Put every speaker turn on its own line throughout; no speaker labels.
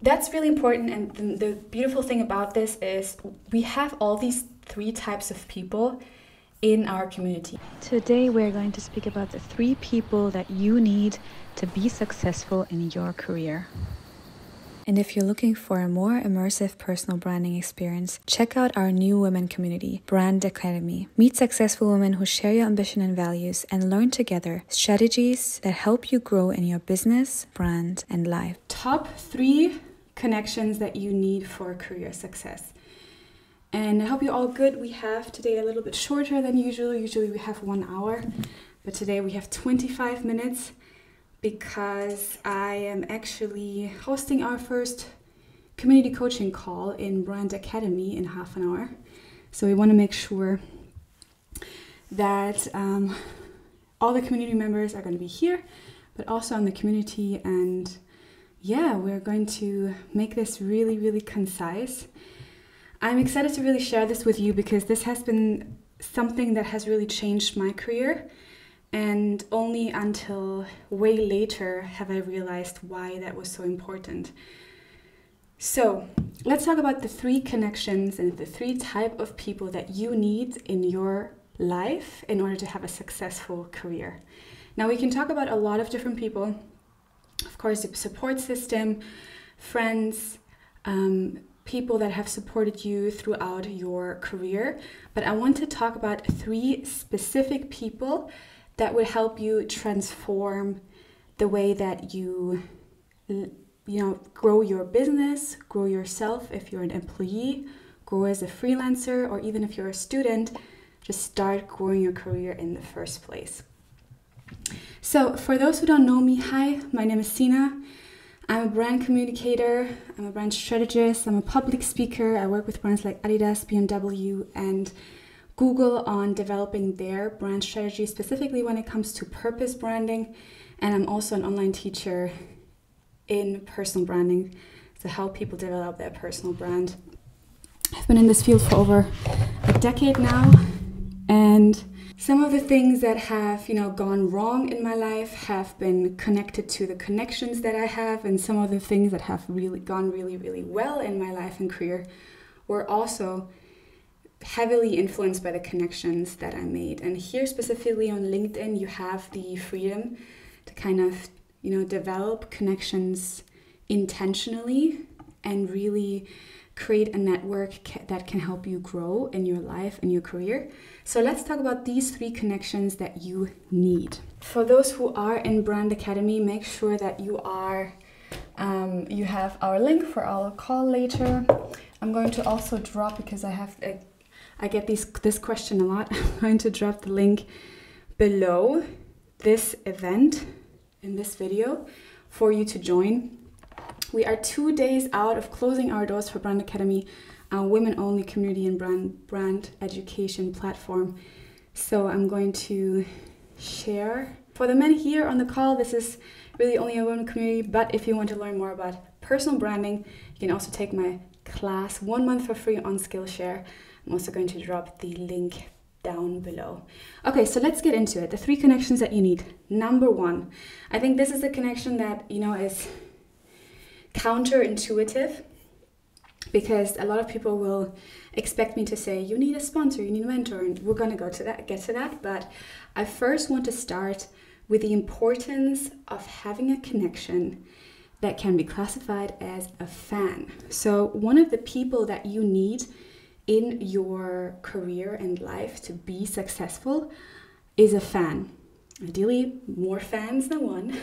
That's really important, and the beautiful thing about this is we have all these 3 types of people in our community.
Today we're going to speak about the 3 people that you need to be successful in your career. And if you're looking for a more immersive personal branding experience, check out our new women community, Brand Academy. Meet successful women who share your ambition and values and learn together strategies that help you grow in your business, brand, and life.
Top 3 connections that you need for career success. And I hope you're all good. We have today a little bit shorter than usual. Usually we have 1 hour, but today we have 25 minutes. Because I am actually hosting our first community coaching call in Brand Academy in half an hour. So we want to make sure that all the community members are going to be here, but also on the community. And yeah, we're going to make this really, really concise. I'm excited to really share this with you because this has been something that has really changed my career. And only until way later have I realized why that was so important. So let's talk about the 3 connections and the 3 type of people that you need in your life in order to have a successful career. Now we can talk about a lot of different people. Of course, the support system, friends, people that have supported you throughout your career. But I want to talk about 3 specific people that would help you transform the way that you grow your business, grow yourself if you're an employee, grow as a freelancer, or even if you're a student, just start growing your career in the first place. So for those who don't know me, hi, my name is Sina. I'm a brand communicator, I'm a brand strategist, I'm a public speaker. I work with brands like Adidas, BMW, and Google on developing their brand strategy, specifically when it comes to purpose branding. And I'm also an online teacher in personal branding to help people develop their personal brand. I've been in this field for over a decade now. And some of the things that have, gone wrong in my life have been connected to the connections that I have. And some of the things that have really gone really, really well in my life and career were also heavily influenced by the connections that I made. And here specifically on LinkedIn, you have the freedom to kind of, develop connections intentionally and really create a network that can help you grow in your life and your career. So let's talk about these 3 connections that you need. For those who are in Brand Academy, make sure that you have our link for our call later. I'm going to also drop, because I get this question a lot. I'm going to drop the link below this event in this video for you to join. We are 2 days out of closing our doors for Brand Academy, our women-only community and brand education platform. So I'm going to share. For the men here on the call, this is really only a women community, but if you want to learn more about personal branding, you can also take my class 1 month for free on Skillshare. I'm also going to drop the link down below. Okay, so let's get into it. The 3 connections that you need. Number 1, I think this is the connection that, is counterintuitive, because a lot of people will expect me to say, you need a sponsor, you need a mentor, and we're going to get to that. But I first want to start with the importance of having a connection that can be classified as a fan. So one of the people that you need in your career and life to be successful is a fan. Ideally, more fans than one,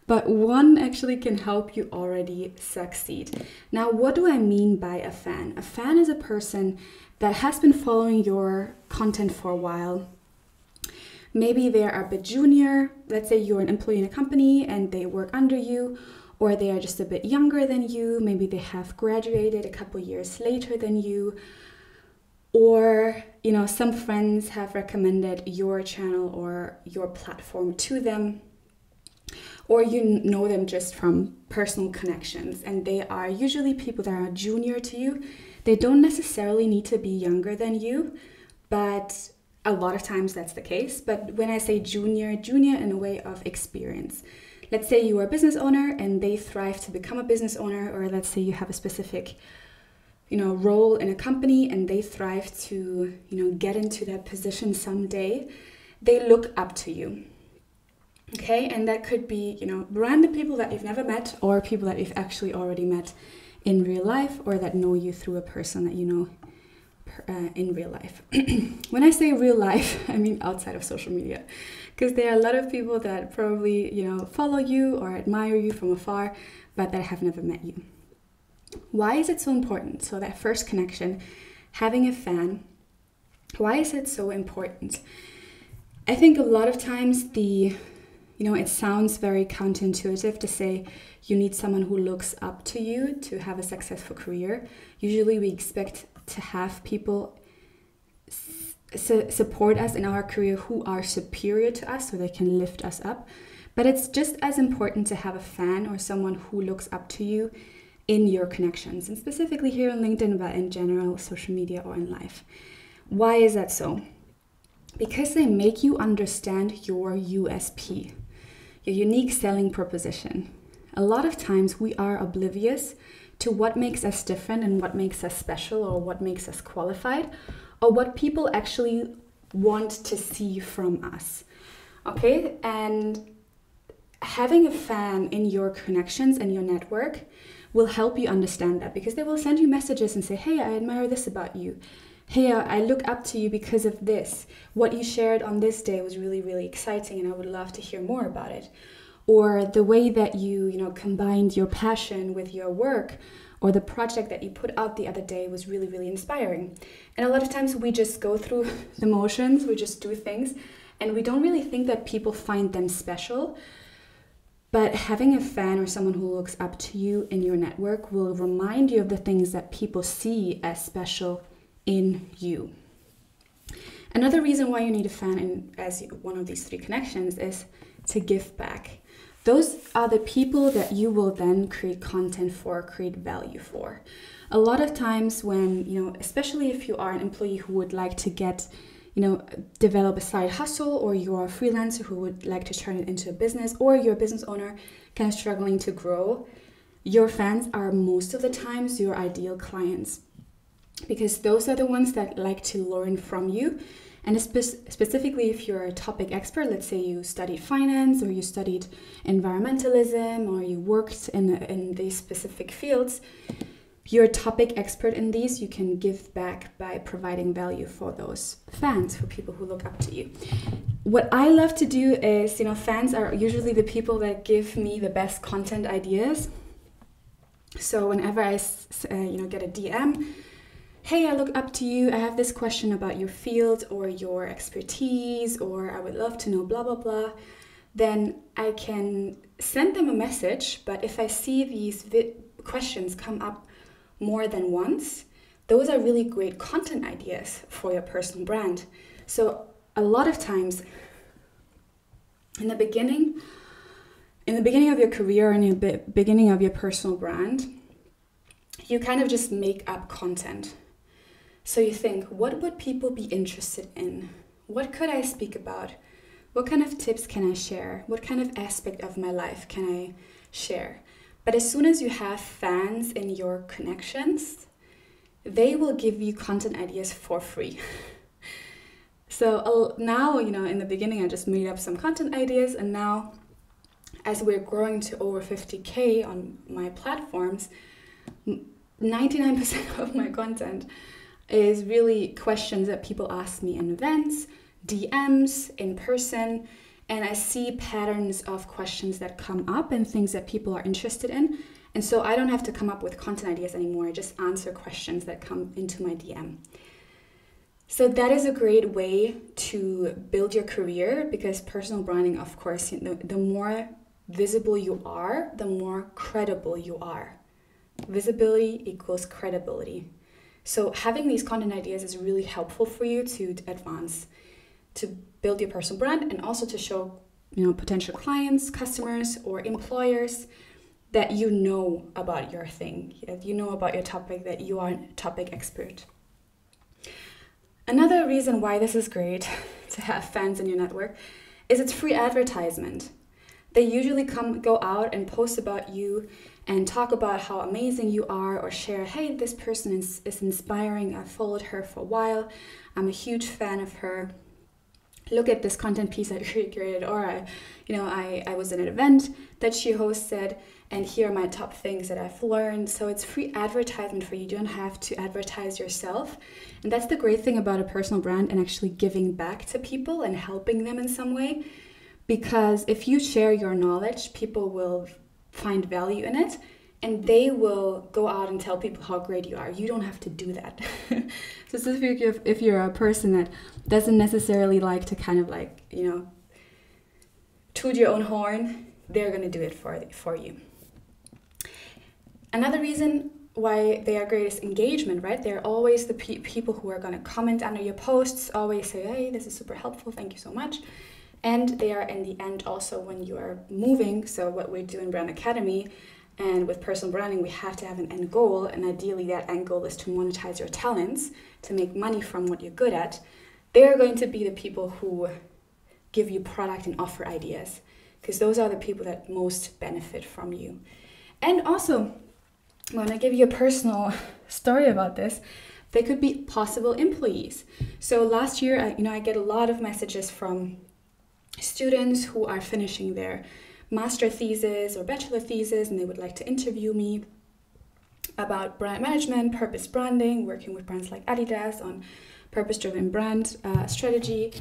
but one actually can help you already succeed. Now, what do I mean by a fan? A fan is a person that has been following your content for a while. Maybe they are a bit junior. Let's say you're an employee in a company and they work under you, or they are just a bit younger than you. Maybe they have graduated a couple years later than you. Or, some friends have recommended your channel or your platform to them. Or you know them just from personal connections. And they are usually people that are junior to you. They don't necessarily need to be younger than you, but a lot of times that's the case. But when I say junior in a way of experience. let's say you are a business owner and they thrive to become a business owner, or let's say you have a specific, role in a company and they thrive to, get into that position someday. They look up to you. Okay, and that could be, random people that you've never met, or people that you've actually already met in real life, or that know you through a person that you know in real life. When I say real life, I mean outside of social media, because there are a lot of people that probably, follow you or admire you from afar, but that have never met you. Why is it so important? So that first connection, having a fan, why is it so important? I think a lot of times it sounds very counterintuitive to say you need someone who looks up to you to have a successful career. Usually we expect to have people support us in our career who are superior to us so they can lift us up. But it's just as important to have a fan or someone who looks up to you in your connections, and specifically here on LinkedIn, but in general, social media or in life. Why is that so? Because they make you understand your USP, your unique selling proposition. A lot of times we are oblivious to what makes us different and what makes us special, or what makes us qualified, or what people actually want to see from us. Okay, and having a fan in your connections and your network will help you understand that, because they will send you messages and say, hey, I admire this about you. Hey, I look up to you because of this. What you shared on this day was really, really exciting and I would love to hear more about it. Or the way that you combined your passion with your work, or the project that you put out the other day was really, really inspiring. And a lot of times we just go through the motions, we just do things, and we don't really think that people find them special. But having a fan or someone who looks up to you in your network will remind you of the things that people see as special in you. Another reason why you need a fan as one of these three connections is to give back. Those are the people that you will then create content for, create value for. A lot of times when, especially if you are an employee who would like to develop a side hustle, or you're a freelancer who would like to turn it into a business, or you're a business owner kind of struggling to grow, your fans are most of the times your ideal clients, because those are the ones that like to learn from you. And specifically if you're a topic expert, let's say you studied finance, or you studied environmentalism, or you worked in these specific fields, you're a topic expert in these, you can give back by providing value for those fans, for people who look up to you. What I love to do is, fans are usually the people that give me the best content ideas. So whenever I, get a DM, hey, I look up to you, I have this question about your field or your expertise, or I would love to know blah, blah, blah, then I can send them a message. But if I see these questions come up more than once, those are really great content ideas for your personal brand. So a lot of times in the beginning of your career and in the beginning of your personal brand, you kind of just make up content. So you think, what would people be interested in? What could I speak about? What kind of tips can I share? What kind of aspect of my life can I share? But as soon as you have fans in your connections, they will give you content ideas for free. So now, in the beginning, I just made up some content ideas, and now as we're growing to over 50K on my platforms, 99% of my content is really questions that people ask me in events, DMs, in person, and I see patterns of questions that come up and things that people are interested in. And so I don't have to come up with content ideas anymore. I just answer questions that come into my DM. So that is a great way to build your career, because personal branding, of course, the more visible you are, the more credible you are. Visibility equals credibility. So having these content ideas is really helpful for you to advance, to build your personal brand, and also to show, potential clients, customers, or employers that you know about your thing, that you know about your topic, that you are a topic expert. Another reason why this is great to have fans in your network is it's free advertisement. they usually go out and post about you and talk about how amazing you are, or share, hey, this person is inspiring. I've followed her for a while. I'm a huge fan of her. Look at this content piece I created, or I was in an event that she hosted, and here are my top things that I've learned. So it's free advertisement for you. You don't have to advertise yourself. And that's the great thing about a personal brand and actually giving back to people and helping them in some way. Because if you share your knowledge, people will find value in it, and they will go out and tell people how great you are. You don't have to do that. So specifically if you're a person that doesn't necessarily like to kind of like, toot your own horn, they're going to do it for you. Another reason why they are great is engagement, right? They're always the people who are going to comment under your posts, always say, hey, this is super helpful, thank you so much. And they are in the end also when you are moving. So what we do in Brand Academy and with personal branding, we have to have an end goal. And ideally that end goal is to monetize your talents, to make money from what you're good at. They're going to be the people who give you product and offer ideas, because those are the people that most benefit from you. And also, when I give you a personal story about this, they could be possible employees. So last year, I get a lot of messages from students who are finishing their master thesis or bachelor thesis, and they would like to interview me about brand management, purpose branding, working with brands like Adidas on purpose-driven brand strategy.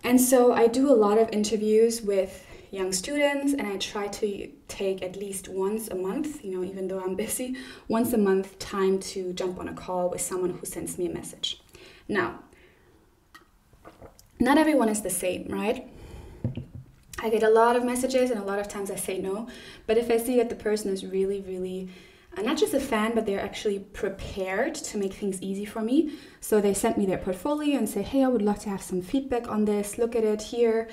And so I do a lot of interviews with young students, and I try to take at least once a month, even though I'm busy, once a month time to jump on a call with someone who sends me a message. Now, not everyone is the same, right? I get a lot of messages, and a lot of times I say no. But if I see that the person is really, really not just a fan, but they're actually prepared to make things easy for me. So they sent me their portfolio and say, hey, I would love to have some feedback on this. Look at it here.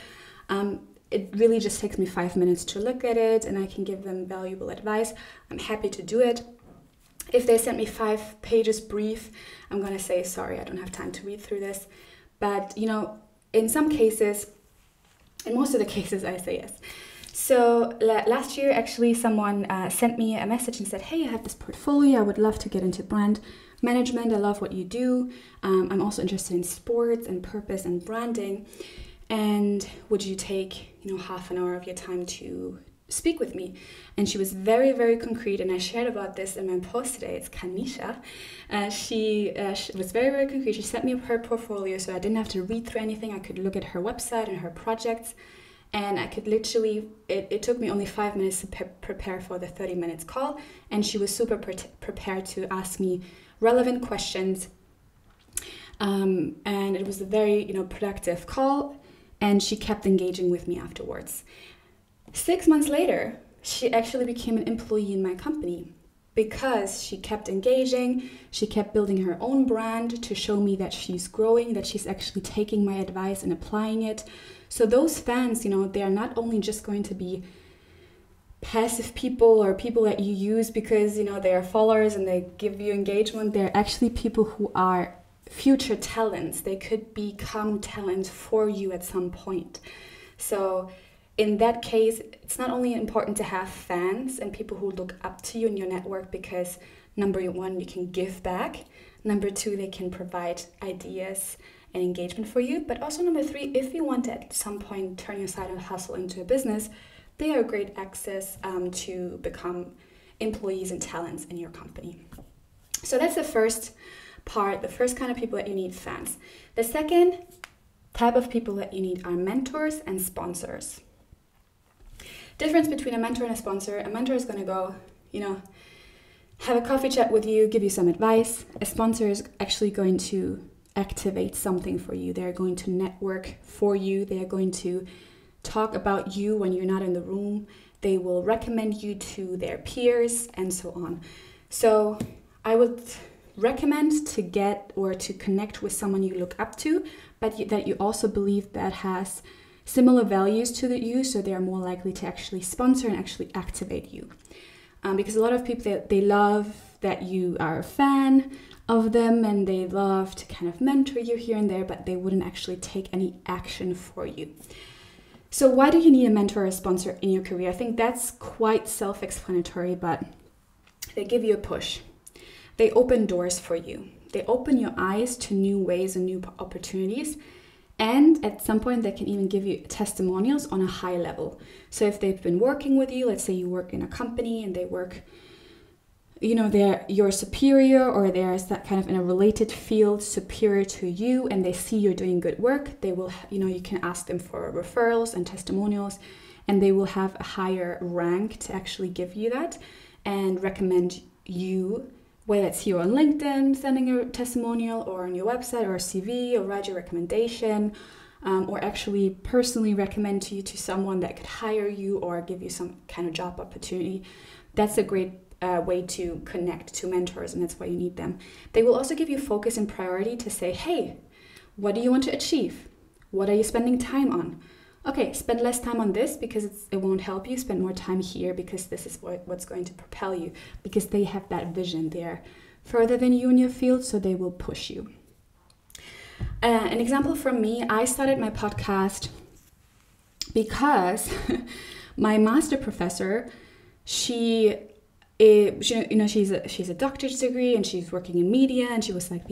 It really just takes me 5 minutes to look at it, and I can give them valuable advice. I'm happy to do it. If they sent me 5 pages brief, I'm going to say, sorry, I don't have time to read through this. But, in some cases, in most of the cases, I say yes. So last year, actually, someone sent me a message and said, hey, I have this portfolio. I would love to get into brand management. I love what you do. I'm also interested in sports and purpose and branding. And would you take, half an hour of your time to speak with me? And she was very, very concrete. And I shared about this in my post today. It's Kanisha. She was very, very concrete. She sent me her portfolio, so I didn't have to read through anything. I could look at her website and her projects. And I could literally, it took me only 5 minutes to prepare for the 30 minutes call. And she was super prepared to ask me relevant questions. And it was a very, productive call. And she kept engaging with me afterwards. 6 months later, she actually became an employee in my company because she kept engaging. She kept building her own brand to show me that she's growing, that she's actually taking my advice and applying it. So those fans, they are not only just going to be passive people or people that you use because, they are followers and they give you engagement. They're actually people who are future talents. They could become talents for you at some point. So in that case, it's not only important to have fans and people who look up to you in your network because, number one, you can give back. Number two, they can provide ideas and engagement for you. But also number three, if you want to at some point turn your side hustle into a business, they are great access to become employees and talents in your company. So that's the first part, the first kind of people that you need, fans. The second type of people that you need are mentors and sponsors. Difference between a mentor and a sponsor: a mentor is going to go, have a coffee chat with you, give you some advice. A sponsor is actually going to activate something for you. They're going to network for you. They are going to talk about you when you're not in the room. They will recommend you to their peers and so on. So I would recommend to get or to connect with someone you look up to, but that you also believe that has similar values to you, so they are more likely to actually sponsor and actually activate you. Because a lot of people, they love that you are a fan of them and they love to kind of mentor you here and there, but they wouldn't actually take any action for you. So why do you need a mentor or a sponsor in your career? I think that's quite self-explanatory, but they give you a push. They open doors for you. They open your eyes to new ways and new opportunities. And at some point, they can even give you testimonials on a high level. So if they've been working with you, let's say you work in a company and they work, they're your superior, or they're that kind of in a related field superior to you, and they see you're doing good work, they will, you can ask them for referrals and testimonials, and they will have a higher rank to actually give you that and recommend you, whether it's here on LinkedIn, sending a testimonial, or on your website or a CV, or write your recommendation, or actually personally recommend you to someone that could hire you or give you some kind of job opportunity. That's a great way to connect to mentors, and that's why you need them. They will also give you focus and priority to say, hey, what do you want to achieve? What are you spending time on? Okay, spend less time on this because it won't help you. Spend more time here because this is what's going to propel you, because they have that vision. They're further than you in your field, so they will push you. An example from me, I started my podcast because my master professor, she's a doctorate degree and she's working in media, and she was like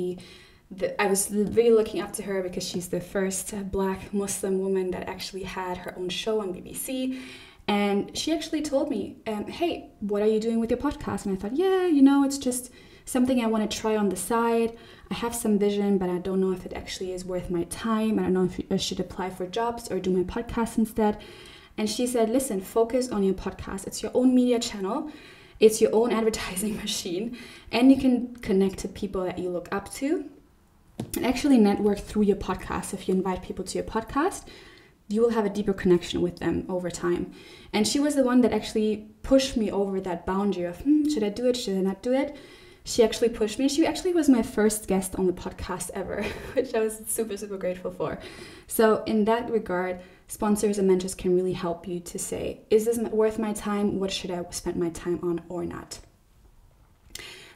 I was really looking up to her because she's the first Black Muslim woman that actually had her own show on BBC. And she actually told me, hey, what are you doing with your podcast? And I thought, yeah, it's just something I want to try on the side. I have some vision, but I don't know if it actually is worth my time. I don't know if I should apply for jobs or do my podcast instead. And she said, listen, focus on your podcast. It's your own media channel. It's your own advertising machine. And you can connect to people that you look up to and actually network through your podcast. If you invite people to your podcast, you will have a deeper connection with them over time. And she was the one that actually pushed me over that boundary of, should I do it? Should I not do it? She actually pushed me. She actually was my first guest on the podcast ever, which I was super, super grateful for. So in that regard, sponsors and mentors can really help you to say, is this worth my time? What should I spend my time on or not?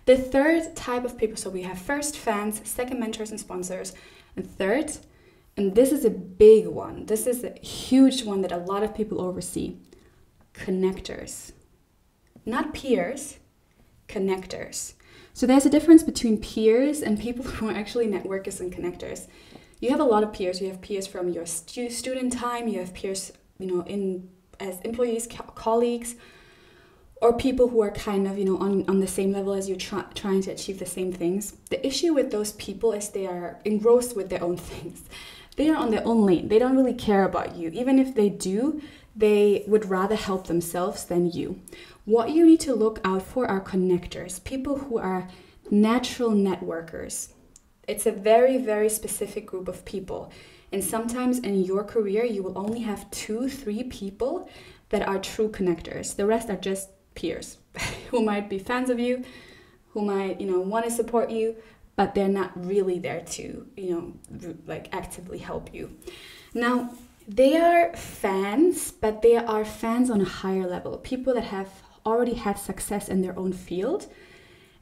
The third type of people, so we have first fans, second mentors and sponsors, and third, and this is a big one, this is a huge one that a lot of people oversee, connectors. Not peers, connectors. So there's a difference between peers and people who are actually networkers and connectors. You have a lot of peers. You have peers from your student time, you have peers, as employees, colleagues, or people who are kind of, on the same level as you, trying to achieve the same things. The issue with those people is they are engrossed with their own things. They are on their own lane. They don't really care about you. Even if they do, they would rather help themselves than you. What you need to look out for are connectors, people who are natural networkers. It's a very, very specific group of people. And sometimes in your career, you will only have 2-3 people that are true connectors. The rest are just peers who might be fans of you, who might, want to support you, but they're not really there to, actively help you. Now, they are fans, but they are fans on a higher level. People that have already had success in their own field,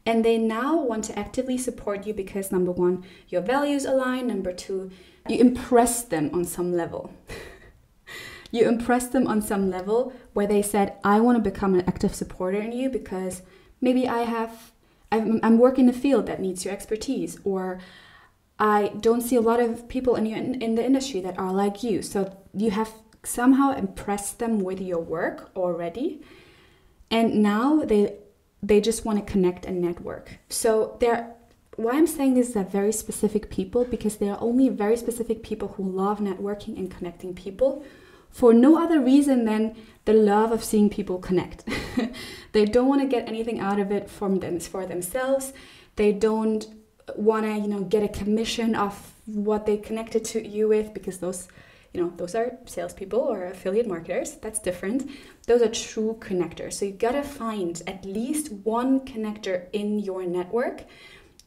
and they now want to actively support you because, number one, your values align. Number two, you impress them on some level. You impress them on some level where they said, I want to become an active supporter in you because maybe I'm working in a field that needs your expertise, or I don't see a lot of people in the industry that are like you. So you have somehow impressed them with your work already. And now they just want to connect and network. So why I'm saying this is that very specific people, because there are only very specific people who love networking and connecting people for no other reason than the love of seeing people connect. They don't want to get anything out of it for themselves. They don't want to, get a commission off what they connected to you with, because those are salespeople or affiliate marketers. That's different. Those are true connectors. So you gotta find at least one connector in your network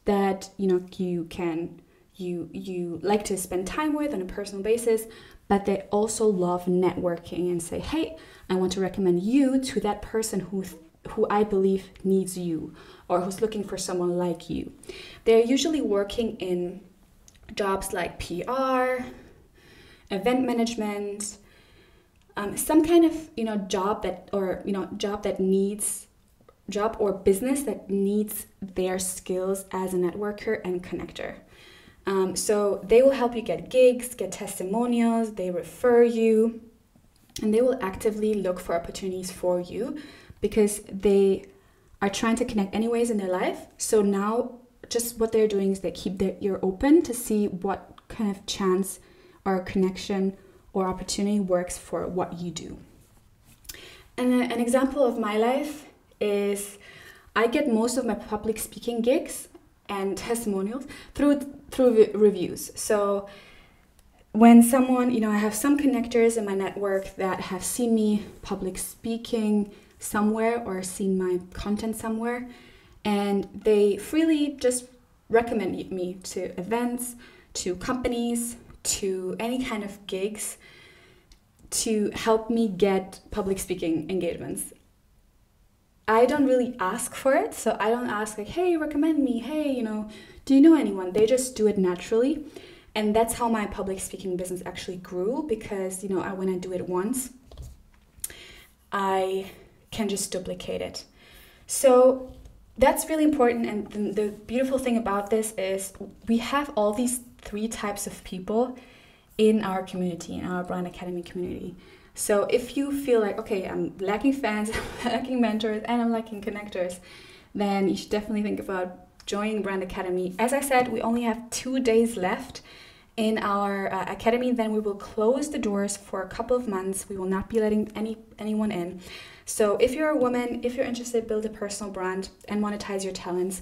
that you like to spend time with on a personal basis, but they also love networking and say, hey, I want to recommend you to that person who I believe needs you, or who's looking for someone like you. They're usually working in jobs like PR, event management, some kind of job or business that needs their skills as a networker and connector. So they will help you get gigs, get testimonials, they refer you, and they will actively look for opportunities for you because they are trying to connect anyways in their life. So now just what they're doing is they keep their ear open to see what kind of chance or connection or opportunity works for what you do. And an example of my life is I get most of my public speaking gigs and testimonials through reviews. So when someone, I have some connectors in my network that have seen me public speaking somewhere or seen my content somewhere, and they freely just recommend me to events, to companies, to any kind of gigs to help me get public speaking engagements. I don't really ask for it, so I don't ask like, hey, recommend me, hey, do you know anyone? They just do it naturally. And that's how my public speaking business actually grew, because, when I do it once, I can just duplicate it. So that's really important. And the beautiful thing about this is we have all these 3 types of people in our community, in our Brand Academy community. So if you feel like, okay, I'm lacking fans, I'm lacking mentors, and I'm lacking connectors, then you should definitely think about joining Brand Academy. As I said, we only have 2 days left in our academy. Then we will close the doors for a couple of months. We will not be letting anyone in. So if you're a woman, if you're interested to build a personal brand and monetize your talents,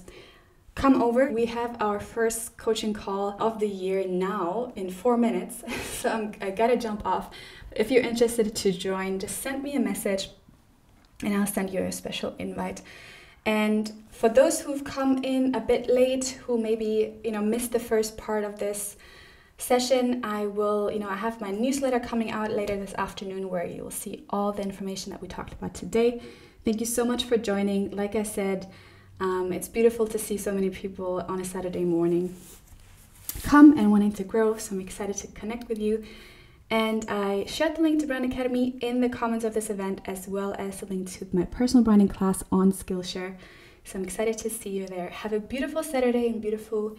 come over. We have our first coaching call of the year now in 4 minutes. So I gotta jump off. If you're interested to join, just send me a message and I'll send you a special invite. And for those who've come in a bit late, who maybe, missed the first part of this session, I have my newsletter coming out later this afternoon where you will see all the information that we talked about today. Thank you so much for joining. Like I said, it's beautiful to see so many people on a Saturday morning come and wanting to grow. So I'm excited to connect with you. And I shared the link to Brand Academy in the comments of this event, as well as the link to my personal branding class on Skillshare. So I'm excited to see you there. Have a beautiful Saturday and beautiful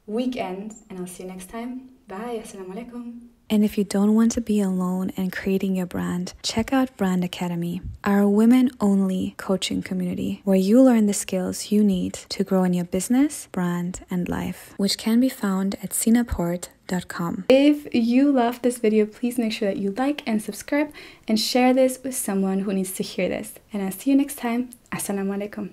weekend, and I'll see you next time. Bye. Assalamu alaikum.
And if you don't want to be alone in creating your brand, check out Brand Academy, our women-only coaching community where you learn the skills you need to grow in your business, brand, and life, which can be found at sinaport.com.
If you love this video, please make sure that you like and subscribe and share this with someone who needs to hear this. And I'll see you next time. Assalamu alaikum.